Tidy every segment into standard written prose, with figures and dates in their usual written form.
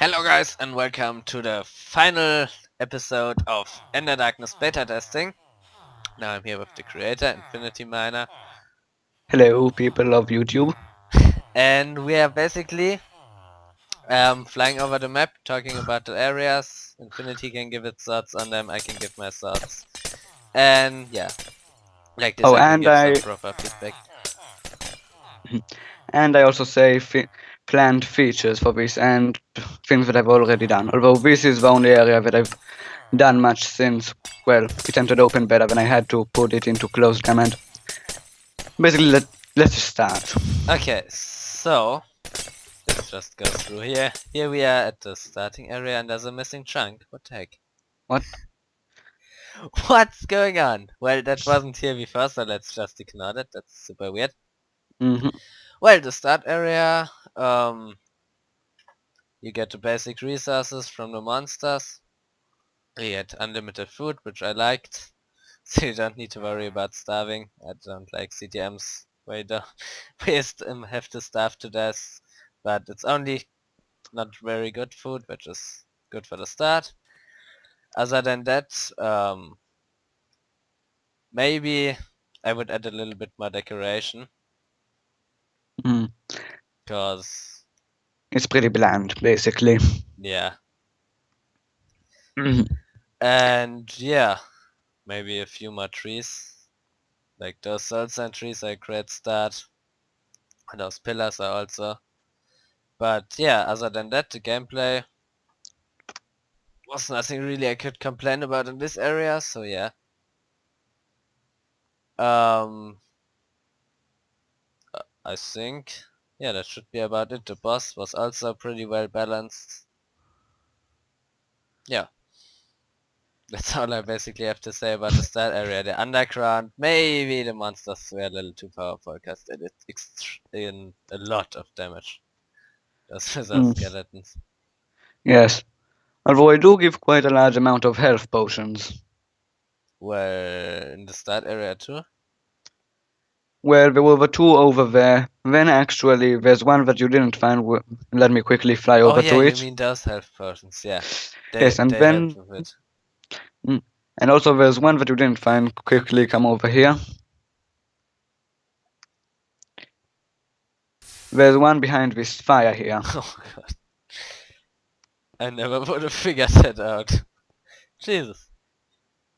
Hello guys and welcome to the final episode of Ender Darkness beta testing. Now I'm here with the creator, Infinity Miner, Hello, people of YouTube. and we are basically flying over the map, talking about the areas. Infinity can give its thoughts on them, I can give my thoughts. And yeah, like this Oh, I can and give some I proper feedback. and I also say planned features for this and things that I've already done. Although this is the only area that I've done much since, well, it entered open beta when I had to put it into closed command. Basically, let's just start. Okay, so let's just go through here. Here we are at the starting area and there's a missing chunk. What the heck? What? What's going on? Well, that wasn't here before, so let's just ignore that. That's super weird. Mm-hmm. Well, the start area, you get the basic resources from the monsters. You get unlimited food, which I liked. So you don't need to worry about starving. I don't like CTMs where you don't waste have to starve to death. But it's only not very good food, which is good for the start. Other than that, maybe I would add a little bit more decoration. Mm. Cause It's pretty bland, basically. yeah, Mhm. and yeah, maybe a few more trees, like those soul sand trees are a great start, and those pillars are also. But yeah, other than that, the gameplay was nothing really I could complain about in this area. So yeah, um, I think yeah that should be about it. The boss was also pretty well balanced. Yeah. That's all I basically have to say about the start area. The underground, maybe the monsters were a little too powerful because they did in a lot of damage. Those wizard Mm. skeletons. Yes. Although I do give quite a large amount of health potions. Were in the start area too? Well, there were the two over there. Then actually, there's one that you didn't find. Let me quickly fly Oh over yeah, to you it. mean those health potions, yeah. Yes, and They helped then with it. mm, and also there's one that you didn't find. Quickly come over here. There's one behind this fire here. Oh god. I never would have figured that out. Jesus.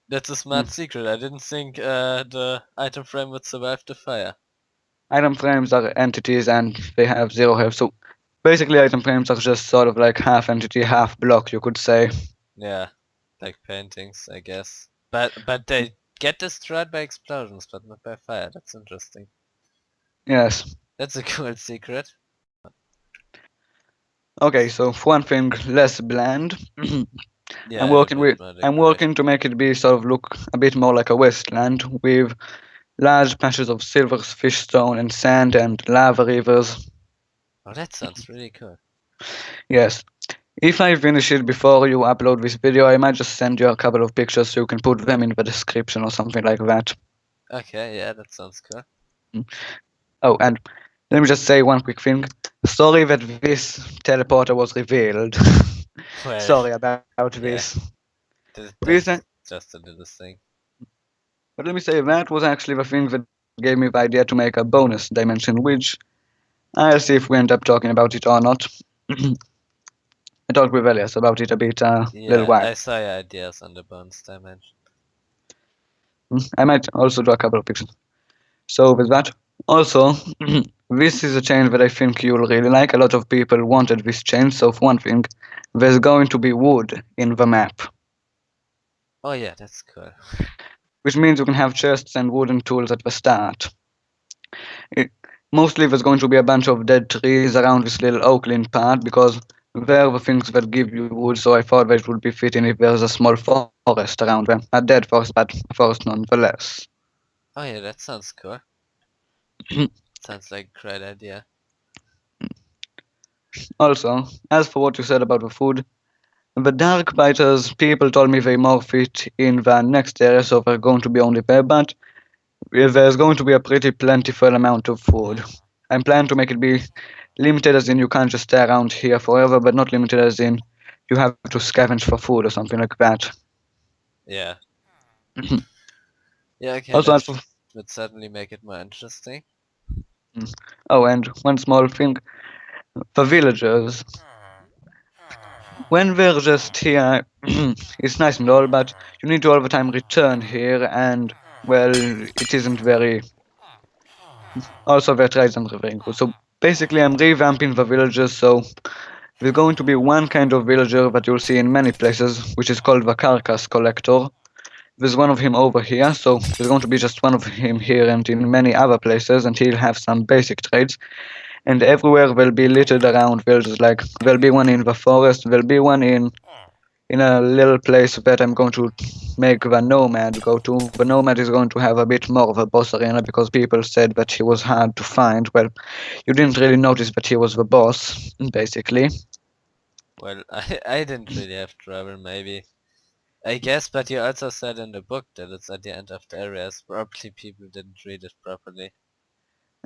That's a Mm. smart secret. I didn't think the item frame would survive the fire. Item frames are entities and they have zero health. So basically, item frames are just sort of like half entity, half block, you could say. Yeah. Like paintings, I guess. But they get destroyed by explosions, but not by fire. That's interesting. Yes. That's a cool secret. Okay, so for one thing, less bland. Yeah, add a bit more I'm working decoration. to make it be sort of look a bit more like a wasteland with large patches of silver, fish stone, and sand and lava rivers. Oh, that sounds really cool. Yes. If I finish it before you upload this video, I might just send you a couple of pictures so you can put them in the description or something like that. Okay, yeah, that sounds cool. Mm. Oh, and let me just say one quick thing. Sorry that this teleporter was revealed. Well, Sorry about yeah, this. This, that's just a little thing. but let me say that was actually the thing that gave me the idea to make a bonus dimension, which I'll see if we end up talking about it or not. I talked with Elias about it a bit a little Yeah, while. I saw your ideas on the bonus dimension. I might also draw a couple of pictures. So with that, also, this is a chain that I think you'll really like. A lot of people wanted this chain, so for one thing, there's going to be wood in the map, Oh yeah, that's cool. which means you can have chests and wooden tools at the start. It, mostly there's going to be a bunch of dead trees around this little oakland part because they're the things that give you wood, so I thought that it would be fitting if there's a small forest around them. A dead forest, but a forest nonetheless. Oh yeah, that sounds cool. Sounds like a great idea. Also, as for what you said about the food, the dark biters, people told me they more fit in the next area, so they're going to be only there, but there's going to be a pretty plentiful amount of food. I'm planning to make it be Limited as in you can't just stay around here forever, but not limited as in you have to scavenge for food or something like that. Yeah. Mhm. Yeah, okay, Also, that would certainly make it more interesting. oh, and one small thing for villagers. When we're just here, it's nice and all, but you need to all the time return here, and well, it isn't very. Also, their trades aren't very good. So basically, I'm revamping the villagers. So there's going to be one kind of villager that you'll see in many places, which is called the carcass collector. There's one of him over here, so there's going to be just one of him here and in many other places, and he'll have some basic trades. And everywhere they'll be littered around villages. Like there'll be one in the forest, there'll be one in a little place that I'm going to make the Nomad go to. The Nomad is going to have a bit more of a boss arena because people said that he was hard to find. Well, you didn't really notice that he was the boss, basically. Well, I didn't really have trouble, maybe. I guess, but you also said in the book that it's at the end of the areas. Probably people didn't read it properly.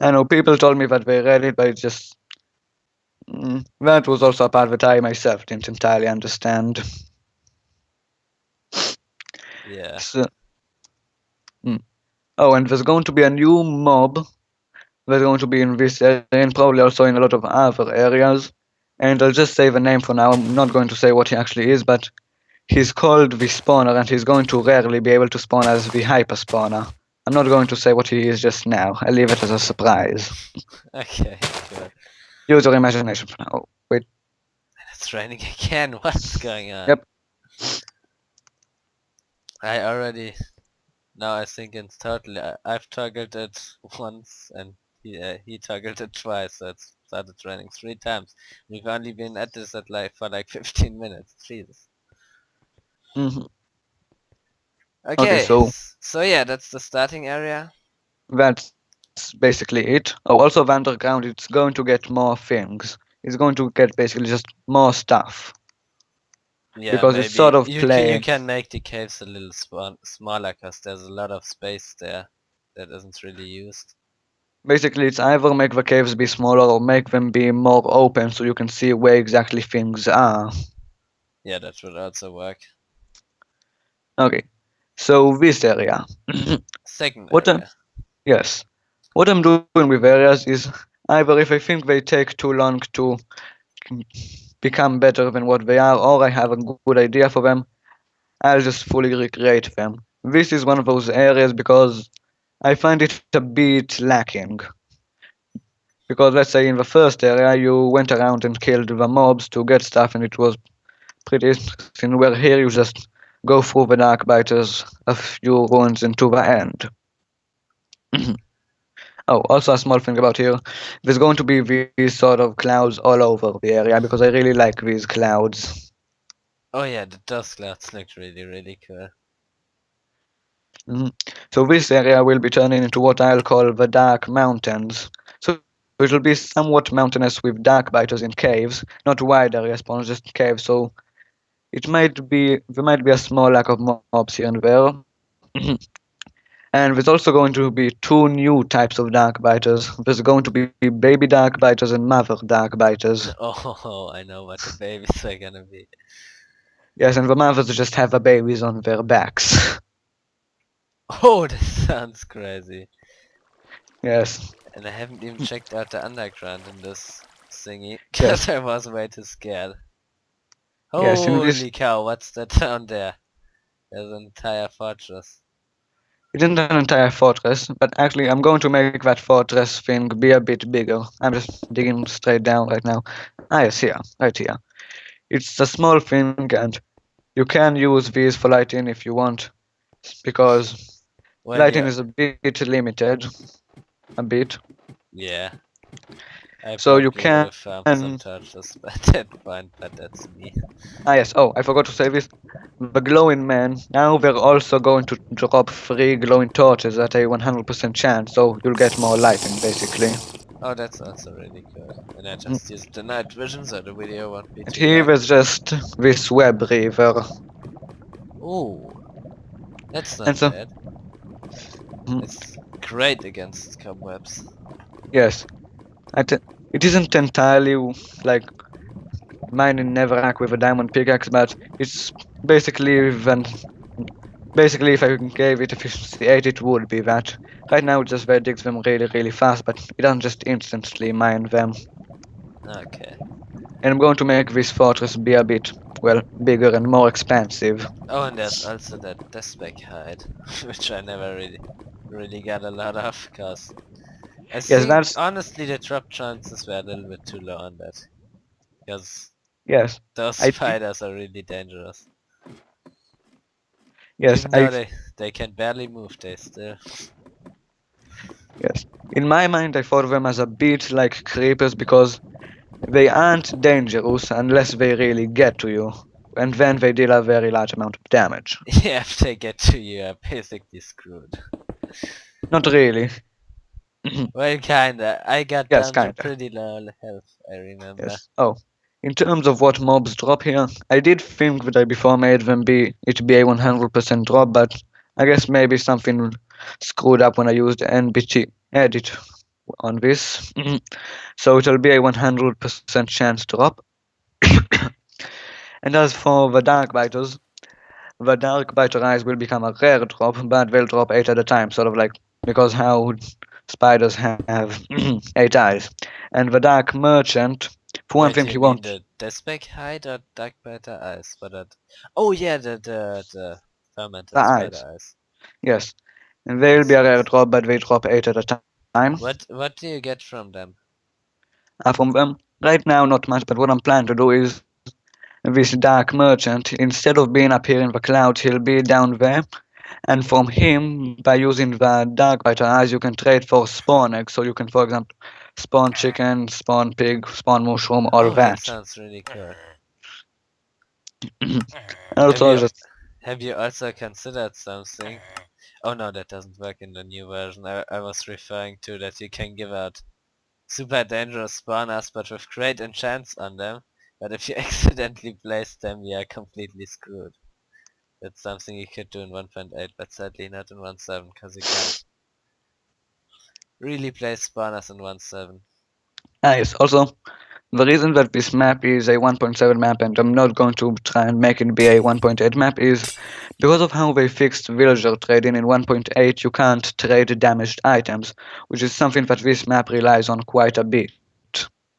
I know people told me that they read it, but it just. That was also a part that I myself didn't entirely understand. Yeah. So, mm. Oh, and there's going to be a new mob that's going to be in this area and probably also in a lot of other areas. And I'll just say the name for now. I'm not going to say what he actually is, but he's called the spawner and he's going to rarely be able to spawn as the hyper spawner. I'm not going to say what he is just now. I'll leave it as a surprise. Okay, good. Use your imagination for now. Wait. It's raining again. What's going on? Yep. I already. Now I think in total I've toggled it once and he toggled it twice, so it's started raining 3 times. We've only been at this for like 15 minutes. Jesus. hmm Okay, Okay, so yeah, that's the starting area. that's basically it. Oh, also the underground, it's going to get more things. It's going to get basically just more stuff. Yeah, Because it's sort maybe of you playing. can make the caves a little smaller because there's a lot of space there that isn't really used. Basically, it's either make the caves be smaller or make them be more open so you can see where exactly things are. Yeah, that would also work. Okay, so this area. Second What area. yes. What I'm doing with areas is either if I think they take too long to become better than what they are, or I have a good idea for them, I'll just fully recreate them. This is one of those areas because I find it a bit lacking. Because let's say in the first area you went around and killed the mobs to get stuff and it was pretty interesting, where here you just go through the dark biters a few runs into the end. Oh, also a small thing about here. There's going to be these sort of clouds all over the area because I really like these clouds. Oh yeah, the dust clouds look really cool. Mhm. So this area will be turning into what I'll call the Dark Mountains. So it'll be somewhat mountainous with dark biters in caves, not wide area spawns, just caves. So there might be a small lack of mobs here and there. And there's also going to be two new types of dark biters. There's going to be baby dark biters and mother dark biters. Oh, I know what the babies are gonna be. Yes, and the mothers just have the babies on their backs. Oh, that sounds crazy. Yes, And I haven't even checked out the underground in this thingy yes, because I was way too scared. yes. In this, Holy cow, what's that down there? There's an entire fortress. it isn't an entire fortress, but actually, I'm going to make that fortress thing be a bit bigger. I'm just digging straight down right now. Ah, yes, here, right here. It's a small thing, and you can use these for lighting if you want, because Well, lighting yeah, is a bit limited, a bit. yeah. I So you probably would can. have found some torches by that point, but that's me. Ah, yes. Oh, I forgot to say this. The glowing man. Now we're also going to drop 3 glowing torches at a 100% chance, so you'll get more lighting, basically. Oh, that's also really cool. And I Mm. just used the night vision so the video won't be And too here bad. is just this web river. Ooh, that's And not so, bad. mm, It's great against cobwebs. yes. it isn't entirely like mining Netherrack with a diamond pickaxe, but it's basically when basically if I gave it efficiency 8 it would be that. Right now it just digs them really fast, but it doesn't just instantly mine them. Okay. And I'm going to make this fortress be a bit, well, bigger and more expansive. Oh, and there's also that Despec hide, which I never really got a lot of, cause I Yes, think that's honestly the drop chances were a little bit too low on that, cause yes. those I spiders are really dangerous. yes, Even though I they can barely move, they still. yes. In my mind I thought of them as a bit like creepers because they aren't dangerous unless they really get to you. And then they deal a very large amount of damage. Yeah, if they get to you, you're basically screwed. Not really. Well, kinda. I got Yes, down to kinda. pretty low health, I remember. Yes. Oh. In terms of what mobs drop here, I did think that I before made them be a 100% drop, but I guess maybe something screwed up when I used NBT edit on this. So it'll be a 100% chance drop. And as for the Dark Biter eyes will become a rare drop, but they'll drop 8 at a time, sort of like because how spiders have 8 eyes. And the Dark Merchant, for one Wait, thing, you he mean won't. the Despec hide or Dark Beta eyes? But that. Oh yeah, the The fermented eyes, spider eyes. yes. And they'll Makes be a rare sense. drop, but they drop 8 at a time. What do you get from them? From them, right now, not much, but what I'm planning to do is this Dark Merchant, instead of being up here in the clouds, he'll be down there. And from him, by using the Dark Biter eyes, you can trade for spawn eggs. So you can, for example, spawn chicken, spawn pig, spawn mushroom, all Oh, that that. sounds really cool. And Have also you just have you also considered something? Oh no, that doesn't work in the new version. I was referring to that you can give out super dangerous spawners but with great enchants on them. But if you accidentally place them, you are completely screwed. That's something you could do in 1.8, but sadly not in 1.7, because you can't really place spawners in 1.7. nice. Also, the reason that this map is a 1.7 map and I'm not going to try and make it be a 1.8 map is because of how they fixed villager trading in 1.8 you can't trade damaged items, which is something that this map relies on quite a bit.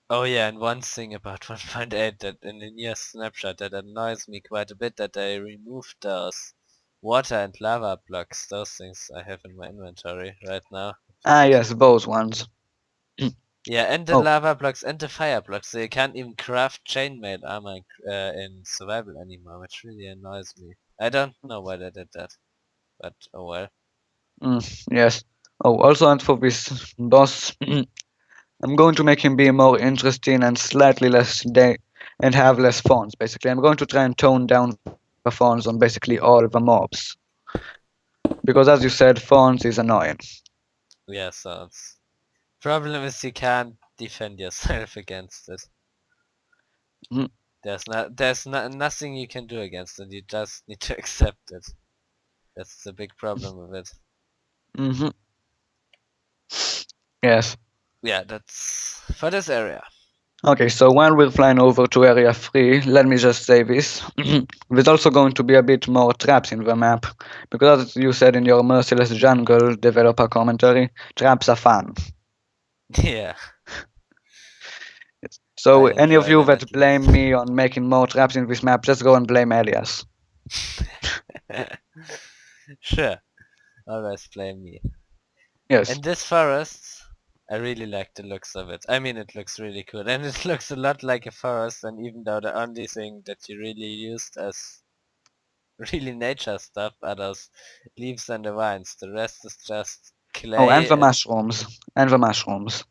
Oh yeah, and one thing about 1.8 that in the near snapshot that annoys me quite a bit, that they removed those water and lava blocks. Those things I have in my inventory right now. Ah yes, those ones. Yeah, and the Oh, lava blocks and the fire blocks. So you can't even craft chainmail armor in survival anymore, which really annoys me. I don't know why they did that, but oh well. yes. Oh, also and for this boss, I'm going to make him be more interesting and slightly less and have less fawns. Basically, I'm going to try and tone down the fawns on basically all the mobs because, as you said, fawns is annoying. Yeah, so it's problem is you can't defend yourself against it. Mhm. Nothing you can do against it. You just need to accept it. That's the big problem with it. Mhm. Yes. Yeah, that's for this area. Okay, so while we're flying over to Area 3, let me just say this. There's also going to be a bit more traps in the map, because as you said in your Merciless Jungle developer commentary, traps are fun. Yeah, So I any of enjoy you them that at least. blame me on making more traps in this map, just go and blame Elias. Sure, always blame me. Yes. And this forest, I really like the looks of it. I mean, it looks really cool, and it looks a lot like a forest. And even though the only thing that you really used as really nature stuff are those leaves and the vines, the rest is just Oh, and clay the and mushrooms. And the mushrooms.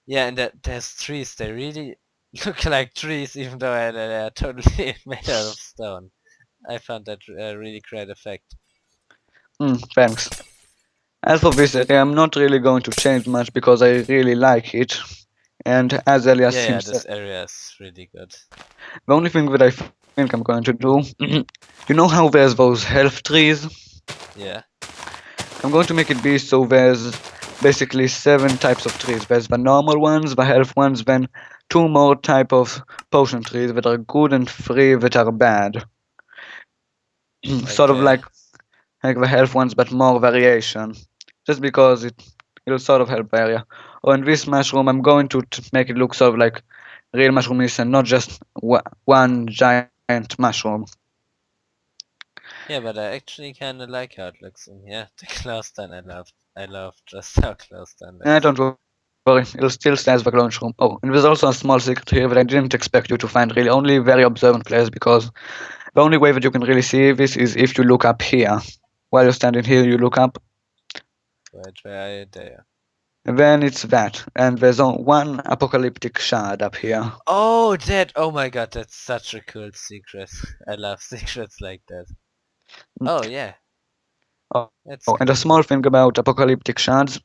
yeah, and there's trees. They really look like trees, even though they are totally made out of stone. I found that a really great effect. Thanks. As for this area, I'm not really going to change much because I really like it. And as Elias Yeah, himself, this area is really good. the only thing that I think I'm going to do, you know how there's those health trees? Yeah. I'm going to make it be so there's basically 7 types of trees. There's the normal ones, the health ones, then 2 more type of potion trees that are good and 3 that are bad. Sort of Okay. like the health ones, but more variation. Just because it'll sort of help the area. Oh, and this mushroom, I'm going to make it look sort of like real mushroom is and not just one giant mushroom. Yeah, but I actually kinda like how it looks in here. The Cloudstone I love just how Cloudstone looks. Don't worry, it'll still stay as the clone room. Oh, and there's also a small secret here that I didn't expect you to find really. Only very observant players, because the only way that you can really see this is if you look up here. While you're standing here, you look up, Wait, where are you? There. and then it's that. And there's one apocalyptic shard up here. Oh, that! Oh my god, that's such a cool secret. I love secrets like that. Mm. Oh yeah, Oh, that's and a cool. small thing about apocalyptic shards.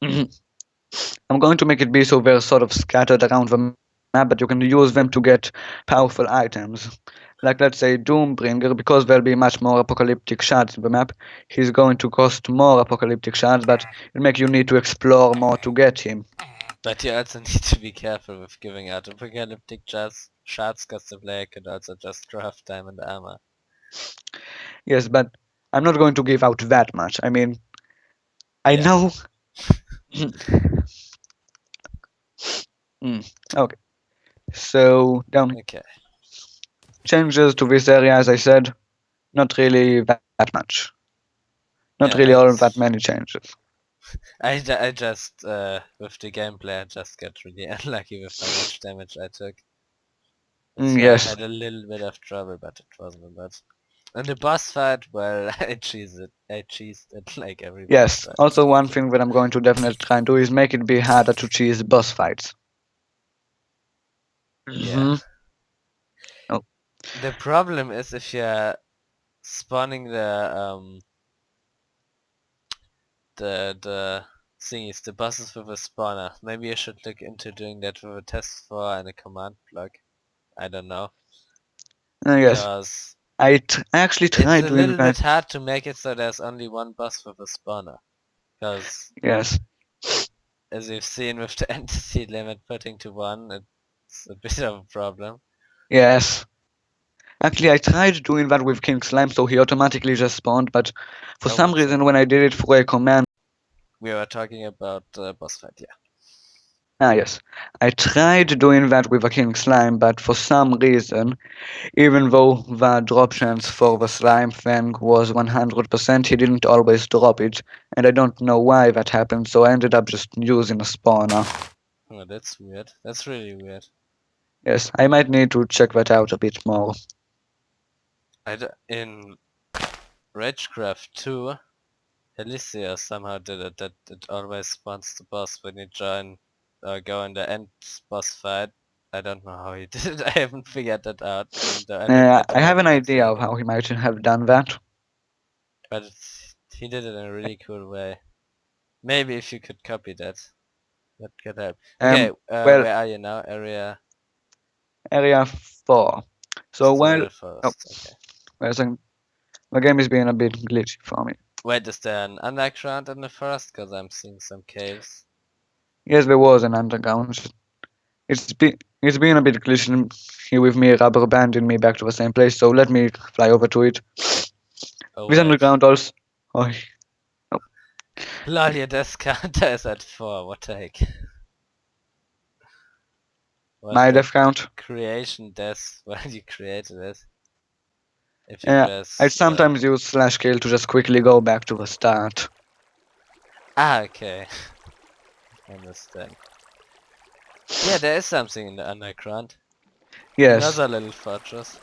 I'm going to make it be so they're sort of scattered around the map, but you can use them to get powerful items. Like, let's say, Doombringer, because there'll be much more apocalyptic shards in the map, he's going to cost more apocalyptic shards, but it'll make you need to explore more to get him. But you also need to be careful with giving out apocalyptic shards, cause the player could also just craft diamond armor. Yes, but I'm not going to give out that much. I mean, I Yeah. know. Okay. So, down Okay. changes to this area, as I said, not really that much. Not Yeah, really all that many changes. I just with the gameplay I just got really unlucky with how much damage I took. That's why I Yes. had a little bit of trouble, but it wasn't a lot. And the boss fight, well, I cheesed it like every boss Yes. fight. Also, one thing that I'm going to definitely try and do is make it be harder to cheese boss fights. Yeah. Oh, The problem is if you're spawning the thingies, the bosses with a spawner. Maybe I should look into doing that with a test 4 and a command block. I don't know. yes. Because I actually it's tried a doing little that. bit hard to make it so there's only one boss with a spawner. Because Yes. as you've seen with the entity limit putting to 1, it's a bit of a problem. Yes. Actually, I tried doing that with King Slime, so he automatically just spawned, but for Oh, some what's that? reason, when I did it for a command, We were talking about boss fight, yeah. yes. I tried doing that with a King Slime, but for some reason, even though the drop chance for the slime thing was 100%, he didn't always drop it, and I don't know why that happened, so I ended up just using a spawner. Oh, that's weird. That's really weird. Yes, I might need to check that out a bit more. In Ragecraft 2, Alicia somehow did it, that it always spawns the boss when you join or go in the end boss fight. I don't know how he did it, I haven't figured that out. And I looked at the I have map an and it's idea really of how weird. he might have done that. But he did it in a really cool way. Maybe if you could copy that, that could help. Okay, Well, where are you now? Area... area 4. So Still while... Little Oh, Forest, okay. wait a second. The game is being a bit glitchy for me. Wait, is there an underground in the forest? Cause I'm seeing some caves. Yes, there was an underground. It's been a bit glitchy here with me rubber banding me back to the same place, so let me fly over to it. Oh This wait. underground also... Oh, oh, Lol, your death counter is at 4, what the heck? Was my that death count. creation death while you created it? If you Yeah, I press... sometimes use slash kill to just quickly go back to the start. okay. Understand. Yeah, there is something in the underground. Yes. Another little fortress.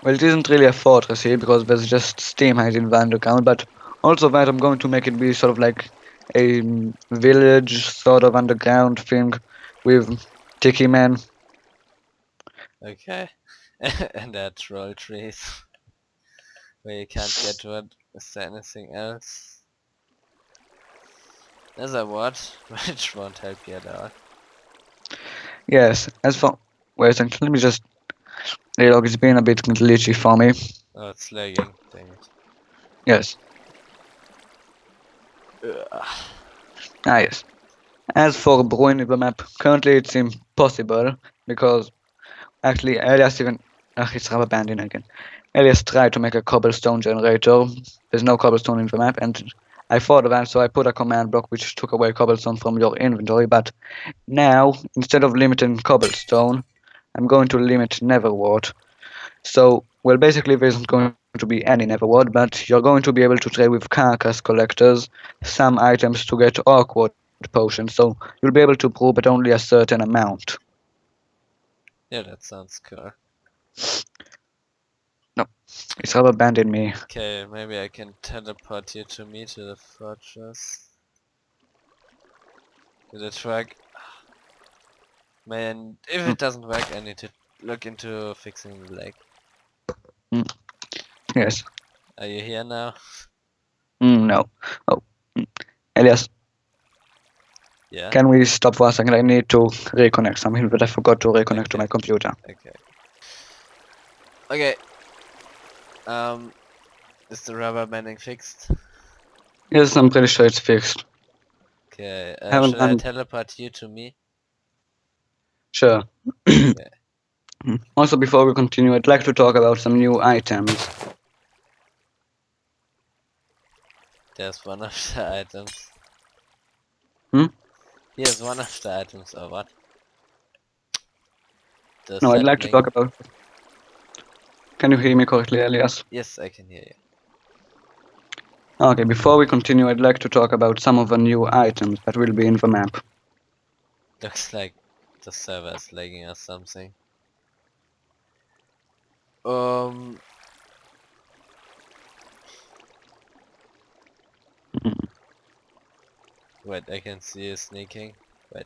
Well, it isn't really a fortress here because there's just steam hiding in the underground, but also that I'm going to make it be sort of like a village sort of underground thing with Tiki Men. Okay. And there are troll trees where you can't get to it. Is there anything else? There's a what, which won't help you at all. Yes, as for... Wait a second, let me just... Look, it's been a bit glitchy for me. Oh, it's lagging. Dang it. Yes. Ugh. Ah, yes. As for ruining the map, currently it's impossible because actually Elias even it's rubber banding again. Elias tried to make a cobblestone generator. There's no cobblestone in the map, and I thought of that, so I put a command block which took away cobblestone from your inventory. But now, instead of limiting cobblestone, I'm going to limit netherwort. So, well, basically there isn't going to be any netherwort, but you're going to be able to trade with carcass collectors some items to get awkward potions. So you'll be able to brew, but only a certain amount. Yeah, that sounds cool. No, it's rubber banding me. Okay, maybe I can teleport you to me to the fortress. Did it work? Man, if it doesn't work, I need to look into fixing the lag. Yes. Are you here now? No. Oh. Elias, Yeah? can we stop for a second? I need to reconnect something, but I forgot to reconnect to Okay. my computer. Okay. Okay. Is the rubber banding fixed? Yes, I'm pretty sure it's fixed. Okay, Haven't should I done. teleport you to me? Sure. Okay. Also, before we continue, I'd like to talk about some new items. There's one of the items. Hmm? Here's one of the items, or what? The No, I'd like to sapling. talk about. Can you hear me correctly, Elias? Yes, I can hear you. Okay, before we continue, I'd like to talk about some of the new items that will be in the map. Looks like the server is lagging or something. Um, wait, I can see you sneaking. Wait.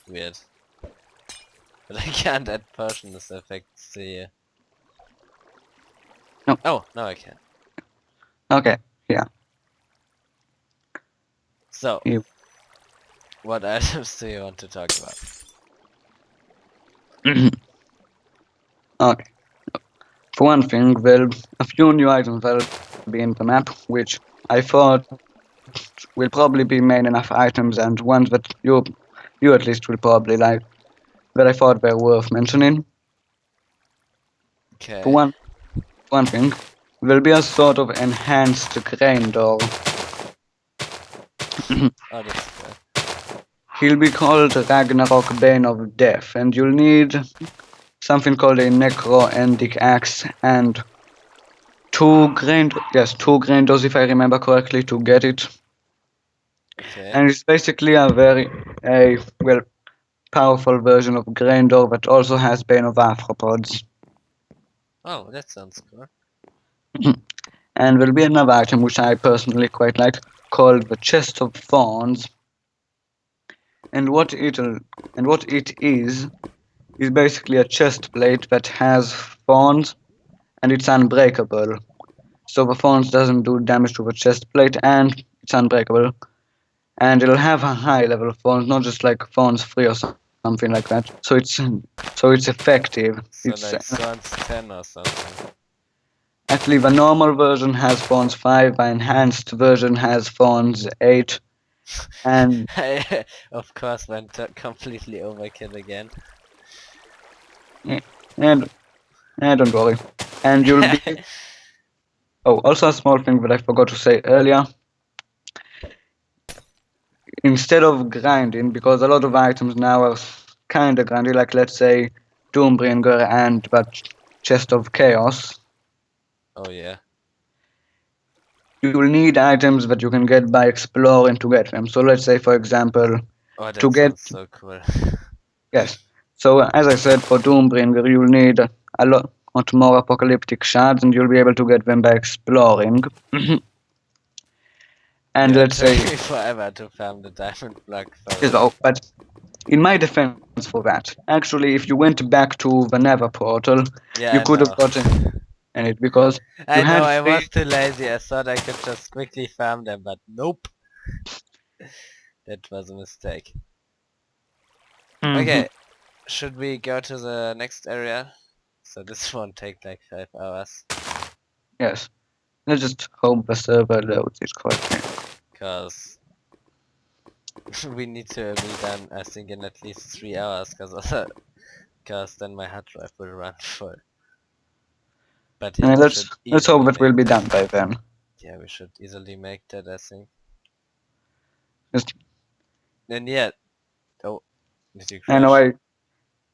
Weird. But I can't add potions effects to you. No. Oh, now I can. Okay, yeah. So, You. what items do you want to talk about? Okay. For one thing, well, a few new items will be in the map, which I thought will probably be main enough items and ones that you at least will probably like, that I thought were worth mentioning. For Okay. one thing, there'll be a sort of enhanced grain door. Oh, that's good. He'll be called Ragnarok Bane of Death, and you'll need something called a Necroendic Axe and two grain doors if I remember correctly to get it. Okay. And it's basically a well powerful version of Grendor that also has Bane of Arthropods. Oh, that sounds cool. And there'll be another item which I personally quite like called the Chest of Thorns. And what it is basically a chest plate that has thorns and it's unbreakable. So the thorns doesn't do damage to the chest plate and it's unbreakable. And it'll have a high level of thorns, not just like thorns 3 or something like that. So it's effective. So It's like Swans 10 or something. actually the normal version has thorns 5, the enhanced version has thorns 8, and I, of course, went completely overkill again. and don't worry. And you'll be also a small thing that I forgot to say earlier. Instead of grinding, because a lot of items now are kind of grindy, like let's say Doombringer and that Chest of Chaos. Oh yeah. You will need items that you can get by exploring to get them. So let's say, for example, Oh, to that get sounds so cool. yes. So as I said, for Doombringer, you'll need a lot more apocalyptic shards, and you'll be able to get them by exploring. And Yeah, it let's took say, me forever to farm the diamond block for it. but in my defense for that, actually, if you went back to the Nether portal, Yeah, you I could have know. gotten it because you I know, had I three. was too lazy. I thought I could just quickly farm them, but nope. That was a mistake. Okay, should we go to the next area? So this won't take like 5 hours. Yes. Let's just hope the server loads it correctly. Cause we need to be done, I think, in at least 3 hours, cause then my hard drive will run full. But yeah, we Let's should hope easily that we'll make be that. done by then. Yeah, we should easily make that, I think. Just And yeah, oh, did you I know crash?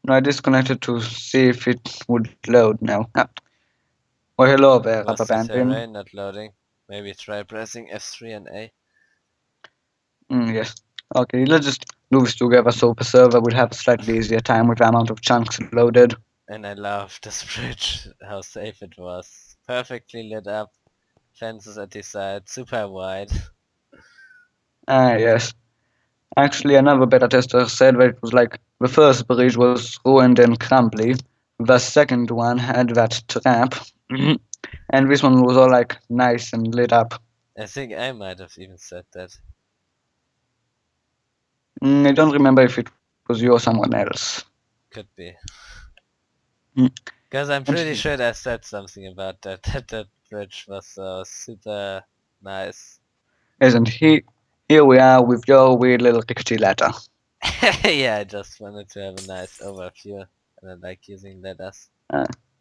I disconnected to see if it would load now. Oh, hello there, Was Rubber the Bandin. terrain not loading? Maybe try pressing F3 and A. Yes. Okay, let's just do this together so the server will have a slightly easier time with the amount of chunks loaded. And I love this bridge, how safe it was. Perfectly lit up, fences at the side, super wide. Yes. Actually, another beta tester said that it was like the first bridge was ruined and crumbly. The second one had that trap. And this one was all like nice and lit up. I think I might have even said that. I don't remember if it was you or someone else. Could be. Mm. Because I'm pretty And sure I said something about that, that bridge was so super nice. isn't he? Here we are with your weird little rickety ladder. Yeah, I just wanted to have a nice overview, and I like using letters.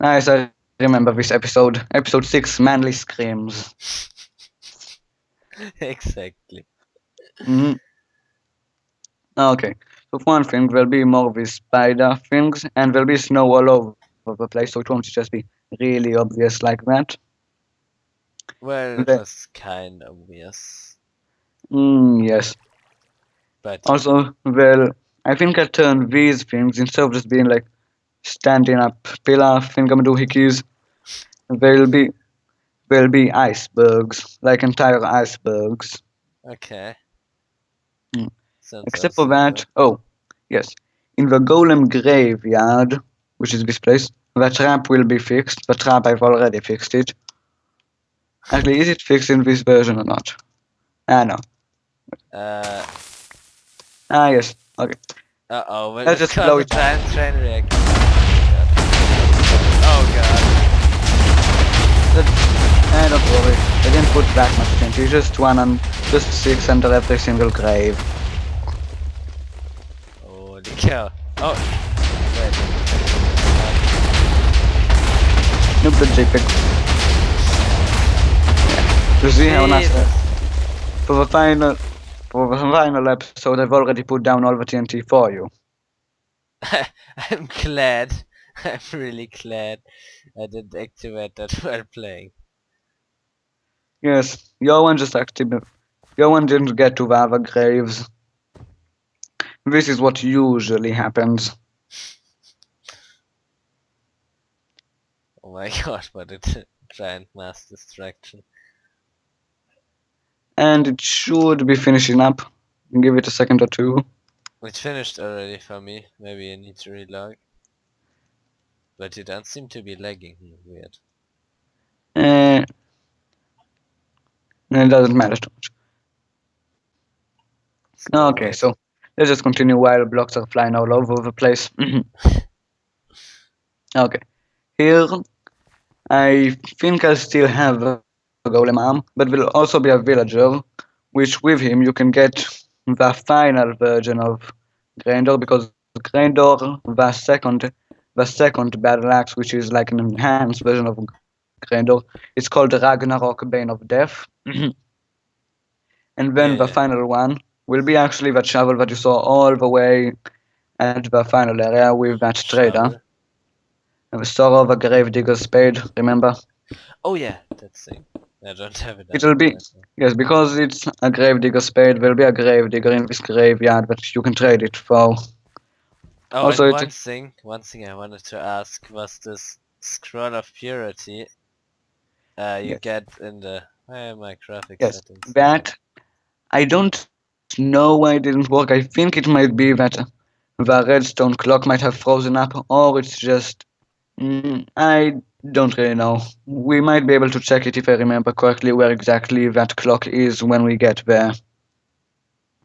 Nice, I remember this episode. Episode 6, Manly Screams. Exactly. hmm Okay, so for one thing, there'll be more of these spider things, and there'll be snow all over the place, so it won't just be really obvious like that. Well, it The- was kind of obvious, yes. but Also, well, I think I turned these things, instead of just being like standing up pillar thingamadoohickeys, they'll be there'll be icebergs, like entire icebergs. okay. Mm. Sounds Except for awesome, that, oh, yes, in the Golem Graveyard, which is this place, the trap will be fixed. The trap, I've already fixed it. Actually, is it fixed in this version or not? No. though. Yes, okay. Uh-oh, will Let's this just cause blow a it up. giant train reaction? Oh god. Don't worry, I didn't put that much into it, just one and just 6 under every single grave. Holy cow. Oh, wait. Nope, the JPEG. You see how nice Jesus. for the final episode, I've already put down all the TNT for you. I'm glad. I'm really glad I didn't activate that while playing. Yes, your one just activated. Your one didn't get to the other graves. This is what usually happens. Oh my god, what a giant mass distraction. And it should be finishing up. Give it a second or two. It finished already for me. Maybe I need to relog. But you don't seem to be lagging. Weird. It doesn't matter too much. Okay, so let's just continue while blocks are flying all over the place. Okay, here I think I still have a golem arm, but will also be a villager, which with him you can get the final version of Grendor, because Grendor, the second battle axe, which is like an enhanced version of Grendor, it's called Ragnarok Bane of Death. And then the Yeah. final one will be actually that shovel that you saw all the way at the final area with that trader. Shovel. And the Sorrow of a Gravedigger's Spade, remember? Oh yeah, that thing. I don't have it. It'll be, yes, because it's a Gravedigger's Spade, there'll be a Gravedigger in this graveyard that you can trade it for. Oh, Also, and it- one thing I wanted to ask was this Scroll of Purity. You Yes. get in the where are my graphics Yes, settings? that, I don't know why it didn't work. I think it might be that the redstone clock might have frozen up, or it's just, I don't really know. We might be able to check it if I remember correctly where exactly that clock is when we get there.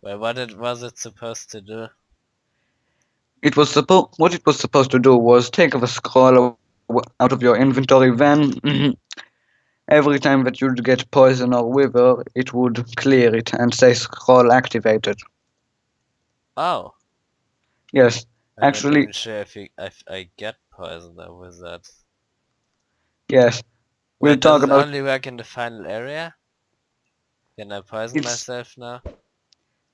Well, was it supposed to do? What it was supposed to do was take the scroll out of your inventory, then every time that you'd get poison or wither, it would clear it and say scroll activated. Oh, Yes, I'm not actually, even sure if I get poisoned or with that. yes. We'll Wait, does talk it about only work in the final area? Can I poison it's myself now?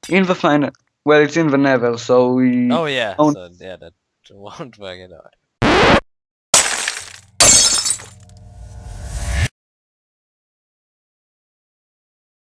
in the final. Well, it's in the Nether, so we Oh yeah, don't. so yeah, that won't work at all.